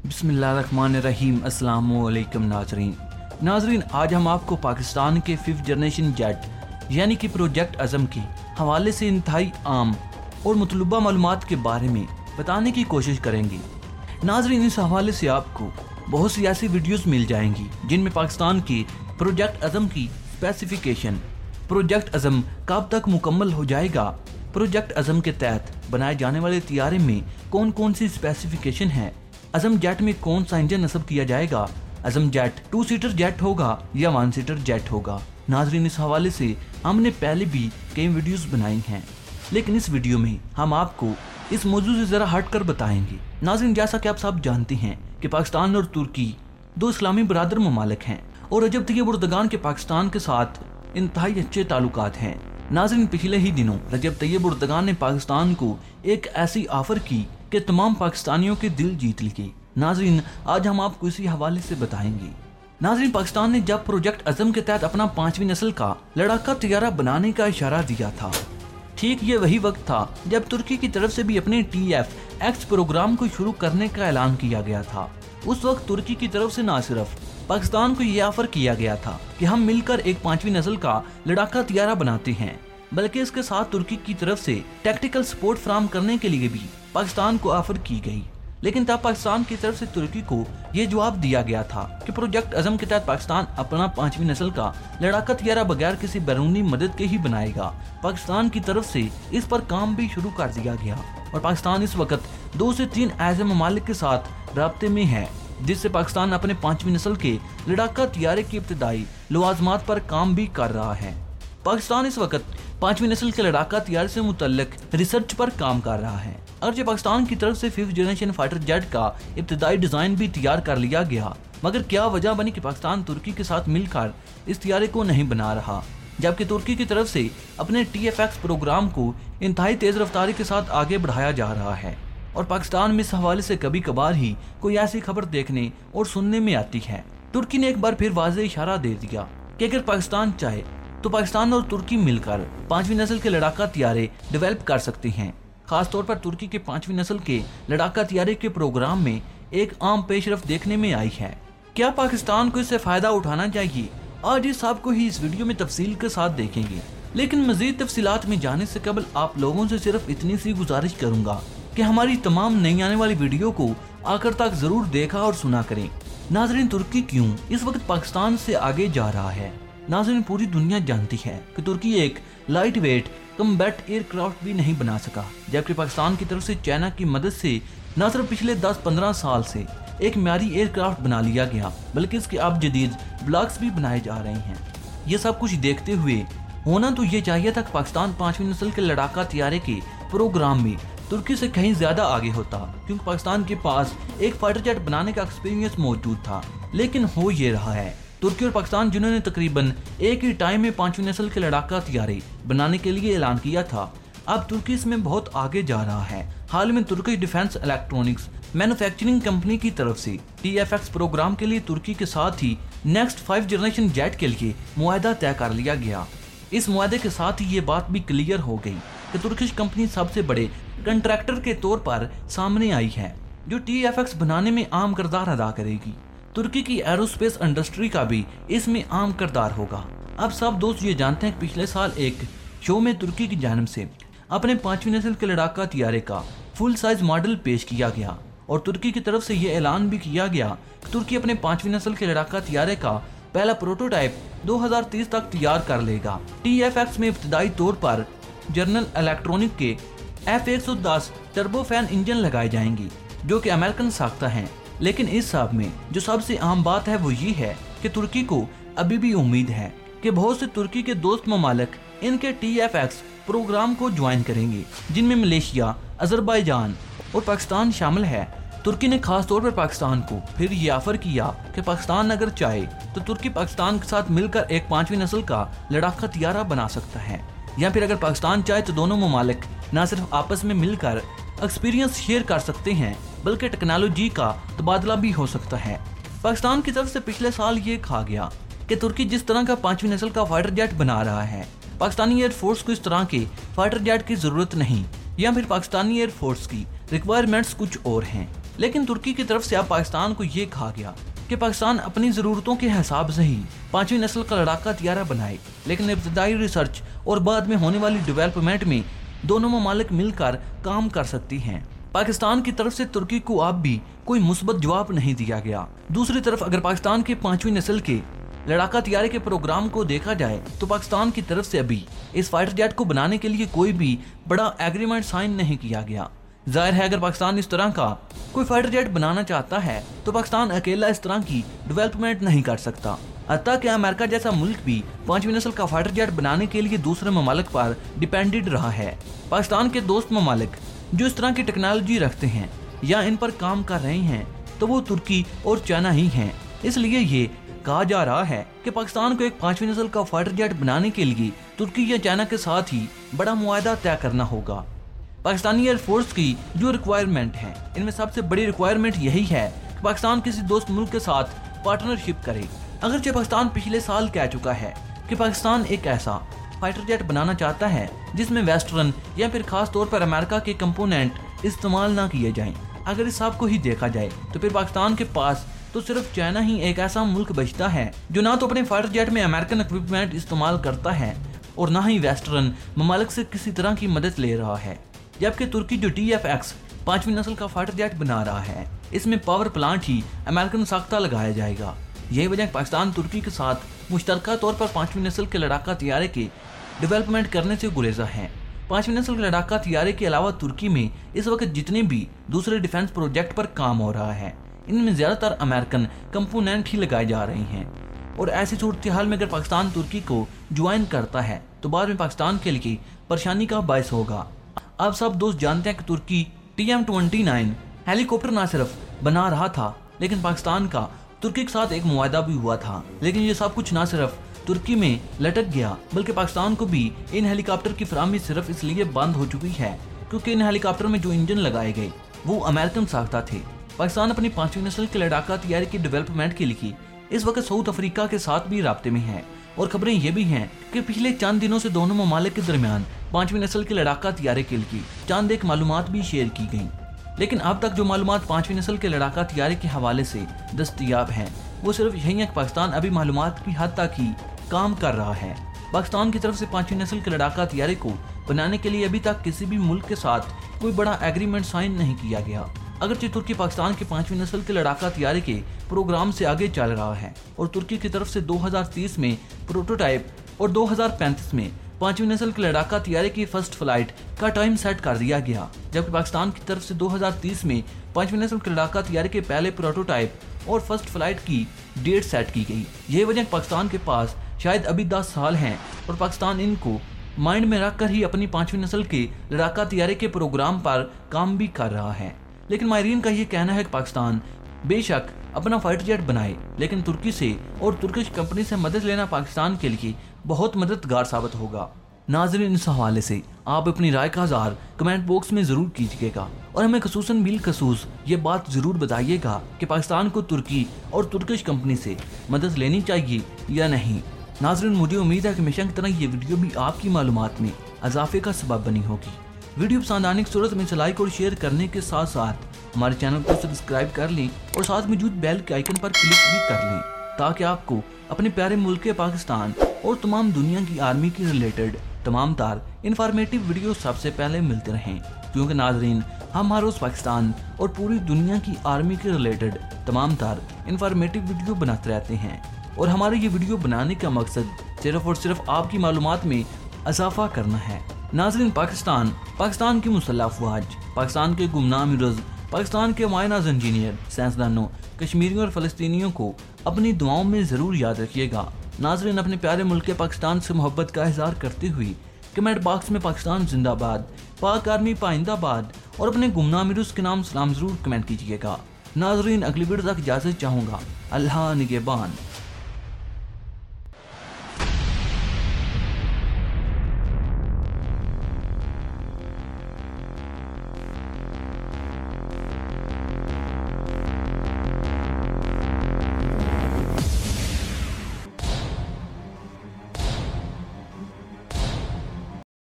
बिस्मिल्लाहिर्रहमानिर्रहीम। अस्सलामुअलैकुम नाजरीन, आज हम आपको पाकिस्तान के 5th जनरेशन जेट यानी कि प्रोजेक्ट अज़म के हवाले से इंतहाई आम और मतलूबा मालूमात के बारे में बताने की कोशिश करेंगे। नाजरीन, इस हवाले से आपको बहुत सी ऐसी वीडियोस मिल जाएंगी जिनमें पाकिस्तान के प्रोजेक्ट अज़म की स्पेसिफिकेशन, प्रोजेक्ट अज़म कब तक मुकम्मल हो जाएगा, प्रोजेक्ट अज़म के तहत बनाए जाने वाले तैयारे में कौन कौन सी स्पेसिफिकेशन है, अज़म जेट में कौन सा इंजन नस्ब किया जाएगा, अज़म जेट 2 सीटर जेट होगा या 1 सीटर जेट होगा। नाजरीन, इस हवाले से हमने पहले भी कई वीडियोस बनाई हैं, लेकिन इस वीडियो में हम आपको इस मौजूद से ज़रा हटकर बताएंगे। नाजरीन, जैसा कि आप सब जानते हैं कि पाकिस्तान और तुर्की दो इस्लामी बरादर ममालिक हैं और रजब तैयब एर्दोगान के पाकिस्तान के साथ इंतहाई अच्छे ताल्लुकात हैं। नाजरीन, पिछले ही दिनों रजब तैयब एर्दोगान ने पाकिस्तान को एक ऐसी ऑफर की कि तमाम पाकिस्तानियों के दिल जीत लिए। नाजरीन, आज हम आपको इसी हवाले से बताएंगे। नाजरीन, पाकिस्तान ने जब प्रोजेक्ट अज़म के तहत अपना 5वीं नस्ल का लड़ाका तैयारा बनाने का इशारा दिया था, ठीक ये वही वक्त था जब तुर्की की तरफ से भी अपने TFX प्रोग्राम को शुरू करने का ऐलान किया गया था। उस वक्त तुर्की की तरफ से न सिर्फ पाकिस्तान को यह ऑफर किया गया था कि हम मिलकर एक 5वीं नस्ल का लड़ाका तैयारा बनाते हैं, बल्कि इसके साथ तुर्की की तरफ से टैक्टिकल सपोर्ट फराहम करने के लिए भी पाकिस्तान को ऑफर की गई। लेकिन तब पाकिस्तान की तरफ से तुर्की को यह जवाब दिया गया था कि प्रोजेक्ट अज़म के तहत पाकिस्तान अपना 5वीं नस्ल का लड़ाका तैयारा बगैर किसी बैरूनी मदद के ही बनाएगा। पाकिस्तान की तरफ से इस पर काम भी शुरू कर दिया गया और पाकिस्तान इस वक्त 2 से 3 ऐसे ममालिक के साथ राब्ते में है जिससे पाकिस्तान अपने 5वीं नस्ल के लड़ाका तैयारे की इब्तिदाई लवाजमात पर काम भी कर रहा है। पाकिस्तान इस वक्त 5वीं नस्ल के लड़ाका तैयारे से मुतल्लिक रिसर्च पर काम कर रहा है। अगरचे पाकिस्तान की तरफ से 5th जनरेशन फाइटर जेट का इब्तिदाई डिजाइन भी तैयार कर लिया गया, मगर क्या वजह बनी कि पाकिस्तान तुर्की के साथ मिलकर इस तैयारे को नहीं बना रहा, जबकि तुर्की की तरफ से अपने TFX प्रोग्राम को इंतहाई तेज रफ्तारी के साथ आगे बढ़ाया जा रहा है। और पाकिस्तान में इस हवाले से कभी कभार ही कोई ऐसी खबर देखने और सुनने में आती है। तुर्की ने एक बार फिर वाज़ेह इशारा दे दिया कि अगर पाकिस्तान चाहे तो पाकिस्तान और तुर्की मिलकर 5वीं नस्ल के लड़ाका तैयारे डेवलप कर सकते हैं। खासतौर पर तुर्की के 5वीं नस्ल के लड़ाका तैयारे के प्रोग्राम में एक आम पेशरफ देखने में आई है। क्या पाकिस्तान को इससे फायदा उठाना चाहिए? आज इस सब को ही इस वीडियो में तफसील के साथ देखेंगे, लेकिन मजीद तफसीलात में जाने से कबल आप लोगों से सिर्फ इतनी सी गुजारिश करूंगा कि हमारी तमाम नई आने वाली वीडियो को आखिर तक जरूर देखा और सुना करें। नाजरीन, तुर्की क्यों इस वक्त पाकिस्तान से आगे जा रहा है? नाजरीन, पूरी दुनिया जानती है कि तुर्की एक लाइट वेट कम्बैट एयरक्राफ्ट भी नहीं बना सका, जबकि पाकिस्तान की तरफ से चाइना की मदद से न सिर्फ पिछले 10-15 साल से एक म्यारी एयरक्राफ्ट बना लिया गया, बल्कि इसके अब जदीद ब्लॉक्स भी बनाए जा रहे हैं। ये सब कुछ देखते हुए होना तो ये चाहिए था कि पाकिस्तान 5वीं नस्ल के लड़ाका तैयारे के प्रोग्राम में तुर्की से कहीं ज्यादा आगे होता, क्योंकि पाकिस्तान के पास एक फाइटर जेट बनाने का एक्सपीरियंस मौजूद था। लेकिन हो ये रहा है, तुर्की और पाकिस्तान जिन्होंने तकरीबन एक ही टाइम में 5वीं नस्ल के लड़ाका तैयारे बनाने के लिए ऐलान किया था, अब तुर्की इसमें बहुत आगे जा रहा है। हाल में तुर्की डिफेंस इलेक्ट्रॉनिक्स मैन्युफैक्चरिंग कंपनी की तरफ से TFX प्रोग्राम के लिए तुर्की के साथ ही नेक्स्ट 5th जनरेशन जेट के लिए मुआहदा तय कर लिया गया। इस मुआहदे के साथ ही ये बात भी क्लियर हो गई कि तुर्किश कंपनी सबसे बड़े कंट्रैक्टर के तौर पर सामने आई है, जो TFX बनाने में अहम किरदार अदा करेगी। तुर्की की एरोस्पेस इंडस्ट्री का भी इसमें अहम किरदार होगा। अब सब दोस्त ये जानते हैं कि पिछले साल एक शो में तुर्की की जानिब से अपने 5वीं नस्ल के लड़ाका तैयारे का फुल साइज मॉडल पेश किया गया और तुर्की की तरफ से ये ऐलान भी किया गया कि तुर्की अपने 5वीं नस्ल के लड़ाका तैयारे का पहला प्रोटोटाइप 2030 तक तैयार कर लेगा। TFX में इब्तिदाई तौर पर जनरल इलेक्ट्रॉनिक के F110 टर्बोफैन इंजन लगाए जाएंगे, जो कि अमेरिकन साख्ता हैं। लेकिन इस सब में जो सबसे अहम बात है वो ये है कि तुर्की को अभी भी उम्मीद है कि बहुत से तुर्की के दोस्त ममालिक इनके TFX प्रोग्राम को ज्वाइन करेंगे, जिनमें मलेशिया, अजरबैजान और पाकिस्तान शामिल है। तुर्की ने खास तौर पर पाकिस्तान को फिर ये ऑफर किया कि पाकिस्तान अगर चाहे तो तुर्की पाकिस्तान के साथ मिलकर एक 5वीं नस्ल का लड़ाका तैयारा बना सकता है, या फिर अगर पाकिस्तान चाहे तो दोनों ममालिक न सिर्फ आपस में मिलकर एक्सपीरियंस शेयर कर सकते हैं, बल्कि टेक्नोलॉजी का तबादला भी हो सकता है। पाकिस्तान की तरफ से पिछले साल ये कहा गया कि तुर्की जिस तरह का 5वीं नस्ल का फाइटर जेट बना रहा है, पाकिस्तानी एयरफोर्स को इस तरह के फाइटर जेट की जरूरत नहीं, या फिर पाकिस्तानी एयरफोर्स की रिक्वायरमेंट्स कुछ और हैं। लेकिन तुर्की की तरफ से अब पाकिस्तान को ये कहा गया कि पाकिस्तान अपनी ज़रूरतों के हिसाब से ही 5वीं नस्ल का लड़ाका तैयारा बनाए, लेकिन इब्तदाई रिसर्च और बाद में होने वाली डेवलपमेंट में दोनों ममालिक मिलकर काम कर सकती हैं। पाकिस्तान की तरफ से तुर्की को अब भी कोई मुस्बत जवाब नहीं दिया गया। दूसरी तरफ अगर पाकिस्तान के 5वीं नस्ल के लड़ाका तैयारे के प्रोग्राम को देखा जाए तो पाकिस्तान की तरफ से अभी इस फाइटर जेट को बनाने के लिए कोई भी बड़ा एग्रीमेंट साइन नहीं किया गया। जाहिर है अगर पाकिस्तान इस तरह का कोई फाइटर जेट बनाना चाहता है तो पाकिस्तान अकेला इस तरह की डेवलपमेंट नहीं कर सकता। हत्ता कि अमेरिका जैसा मुल्क भी 5वीं नस्ल का फाइटर जेट बनाने के लिए दूसरे ममालिक पर डिपेंडेंट रहा है। पाकिस्तान के दोस्त ममालिक जो इस तरह की टेक्नोलॉजी रखते हैं या इन पर काम कर रहे हैं तो वो तुर्की और चाइना ही हैं। इसलिए ये कहा जा रहा है कि पाकिस्तान को एक 5वीं नस्ल का फाइटर जेट बनाने के लिए तुर्की या चाइना के साथ ही बड़ा मुआहदा तय करना होगा। पाकिस्तानी एयरफोर्स की जो रिक्वायरमेंट है इनमें सबसे बड़ी रिक्वायरमेंट यही है कि पाकिस्तान किसी दोस्त मुल्क के साथ पार्टनरशिप करे। अगरचे पाकिस्तान पिछले साल कह चुका है कि पाकिस्तान एक ऐसा फाइटर जेट बनाना चाहता है जिसमें वेस्टर्न या फिर खास तौर पर अमेरिका के कंपोनेंट इस्तेमाल ना किए जाएं। अगर इस सब को ही देखा जाए तो फिर पाकिस्तान के पास तो सिर्फ चाइना ही एक ऐसा मुल्क बचता है जो ना तो अपने फाइटर जेट में अमेरिकन इक्विपमेंट इस्तेमाल करता है और ना ही वेस्टर्न ममालिक से किसी तरह की मदद ले रहा है। जबकि तुर्की जो TFX 5वीं नस्ल का फाइटर जेट बना रहा है इसमें पावर प्लांट ही अमेरिकन साख्ता लगाया जाएगा। यही वजह पाकिस्तान तुर्की के साथ मुश्तरका तौर पर 5वीं नस्ल के लड़ाका तैयारे के डेवलपमेंट करने से गुरेजा है। 5वीं नस्ल के लड़ाका तैयारे के अलावा तुर्की में इस वक्त जितने भी दूसरे डिफेंस प्रोजेक्ट पर काम हो रहा है इनमें ज्यादातर अमेरिकन कंपोनेंट ही लगाए जा रहे हैं। और ऐसी सूरत हाल में अगर पाकिस्तान तुर्की को ज्वाइन करता है तो बाद में पाकिस्तान के लिए परेशानी का बायस होगा। अब सब दोस्त जानते हैं कि तुर्की TM-29 हेलीकॉप्टर न सिर्फ बना रहा था लेकिन पाकिस्तान का तुर्की के साथ एक मुआहदा भी हुआ था। लेकिन ये सब कुछ न सिर्फ तुर्की में लटक गया बल्कि पाकिस्तान को भी इन हेलीकॉप्टर की फराहमी सिर्फ इसलिए बंद हो चुकी है क्योंकि इन हेलीकॉप्टर में जो इंजन लगाए गए वो अमेरिकन साख्ता थे। पाकिस्तान अपनी 5वीं नस्ल के लड़ाका तैयारी की डेवलपमेंट के लिए इस वक्त साउथ अफ्रीका के साथ भी राब्ते में है और खबरें ये भी हैं कि पिछले चंद दिनों से दोनों ममालिक के दरमियान 5वीं नस्ल के लड़ाका तैयारे के लिए चंद एक मालूमात भी शेयर की गई। लेकिन अब तक जो मालूमात 5वीं नस्ल के लड़ाका तैयारे के हवाले से दस्तयाब हैं वो सिर्फ यही है कि पाकिस्तान अभी मालूमात की हद तक ही काम कर रहा है। पाकिस्तान की तरफ से 5वीं नस्ल के लड़ाका तैयारे को बनाने के लिए अभी तक किसी भी मुल्क के साथ कोई बड़ा एग्रीमेंट साइन नहीं किया गया। अगरचे तुर्की पाकिस्तान के 5वीं नस्ल के लड़ाका तैयारे के प्रोग्राम से आगे चल रहा है और तुर्की की तरफ से 2030 में प्रोटोटाइप और 2035 में 5वीं नस्ल के लड़ाका तैयारे की फर्स्ट फ्लाइट का टाइम सेट कर दिया गया। जबकि पाकिस्तान की तरफ से 2030 में 5वीं नस्ल के लड़ाका तैयारे के पहले प्रोटोटाइप और फर्स्ट फ्लाइट की डेट सेट की गई। यही वजह पाकिस्तान के पास शायद अभी 10 साल हैं और पाकिस्तान इनको माइंड में रखकर ही अपनी 5वीं नस्ल के लड़ाका तैयारे के प्रोग्राम पर काम भी कर रहा है। लेकिन माहिरीन का ये कहना है कि पाकिस्तान बेशक अपना फाइटर जेट बनाए लेकिन तुर्की से और तुर्किश कंपनी से मदद लेना पाकिस्तान के लिए बहुत मददगार साबित होगा। नाज़रीन इस हवाले से आप अपनी राय का इज़हार कमेंट बॉक्स में ज़रूर कीजिएगा और हमें खसूसन बिल खसूस ये बात ज़रूर बताइएगा कि पाकिस्तान को तुर्की और तुर्किश कंपनी से मदद लेनी चाहिए या नहीं। नाज़रीन मुझे उम्मीद है कि हमेशा की तरह ये वीडियो भी आपकी मालूमात में इजाफे का सबब बनी होगी। वीडियो पसंद आने की सूरत में लाइक और शेयर करने के साथ साथ हमारे चैनल को सब्सक्राइब कर लें और साथ मौजूद बेल के आइकन पर क्लिक भी कर लें ताकि आपको अपने प्यारे मुल्क पाकिस्तान और तमाम दुनिया की आर्मी की रिलेटेड तमाम तार इन्फॉर्मेटिव वीडियो सबसे पहले मिलते रहें। क्योंकि नाजरीन हम हर रोज़ पाकिस्तान और पूरी दुनिया की आर्मी के रिलेटेड तमाम तार इन्फॉर्मेटिव वीडियो बनाते रहते हैं और हमारे ये वीडियो बनाने का मकसद सिर्फ और सिर्फ आपकी मालूमात में इजाफा करना है। नाजरीन पाकिस्तान की मुसल्लह अफवाज, पाकिस्तान के गुमनाम हीरोज़, पाकिस्तान के मायनाज़ इंजीनियर, साइंसदानों, कश्मीरियों और फ़लस्तीनियों को अपनी दुआओं में ज़रूर याद रखिएगा। नाजरीन अपने प्यारे मुल्क पाकिस्तान से मोहब्बत का इज़हार करते हुए कमेंट बॉक्स में पाकिस्तान जिंदाबाद, पाक आर्मी पाइंदाबाद और अपने गुमनाम हीरोज़ के नाम सलाम ज़रूर कमेंट कीजिएगा। नाजरीन अगली वीडियो तक इजाज़त चाहूँगा। अल्लाह निगहबान।